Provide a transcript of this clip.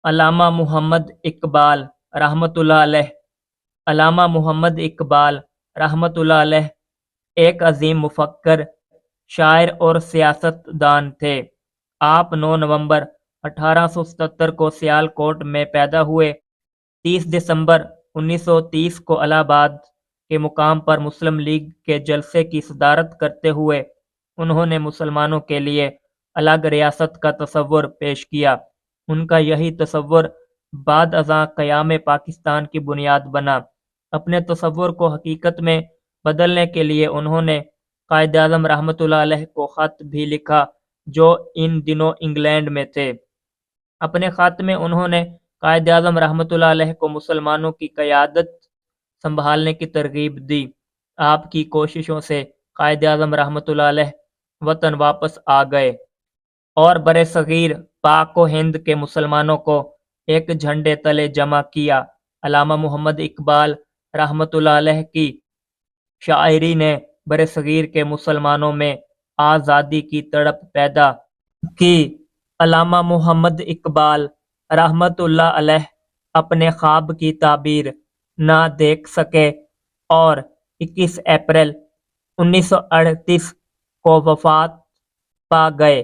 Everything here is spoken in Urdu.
علامہ محمد اقبال رحمۃ اللہ علیہ۔ علامہ محمد اقبال رحمۃ اللہ علیہ ایک عظیم مفکر، شاعر اور سیاست دان تھے۔ آپ 9 نومبر 1877 کو سیالکوٹ میں پیدا ہوئے۔ 30 دسمبر 1930 کو الہ آباد کے مقام پر مسلم لیگ کے جلسے کی صدارت کرتے ہوئے انہوں نے مسلمانوں کے لیے الگ ریاست کا تصور پیش کیا۔ ان کا یہی تصور بعد ازاں قیام پاکستان کی بنیاد بنا۔ اپنے تصور کو حقیقت میں بدلنے کے لیے انہوں نے قائد اعظم رحمۃ اللہ علیہ کو خط بھی لکھا، جو ان دنوں انگلینڈ میں تھے۔ اپنے خط میں انہوں نے قائد اعظم رحمۃ اللہ علیہ کو مسلمانوں کی قیادت سنبھالنے کی ترغیب دی۔ آپ کی کوششوں سے قائد اعظم رحمۃ اللہ علیہ وطن واپس آ گئے اور برصغیر پاک و ہند کے مسلمانوں کو ایک جھنڈے تلے جمع کیا۔ علامہ محمد اقبال رحمۃ اللہ علیہ کی شاعری نے برصغیر کے مسلمانوں میں آزادی کی تڑپ پیدا کی۔ علامہ محمد اقبال رحمۃ اللہ علیہ اپنے خواب کی تعبیر نہ دیکھ سکے اور 21 اپریل 1938 کو وفات پا گئے۔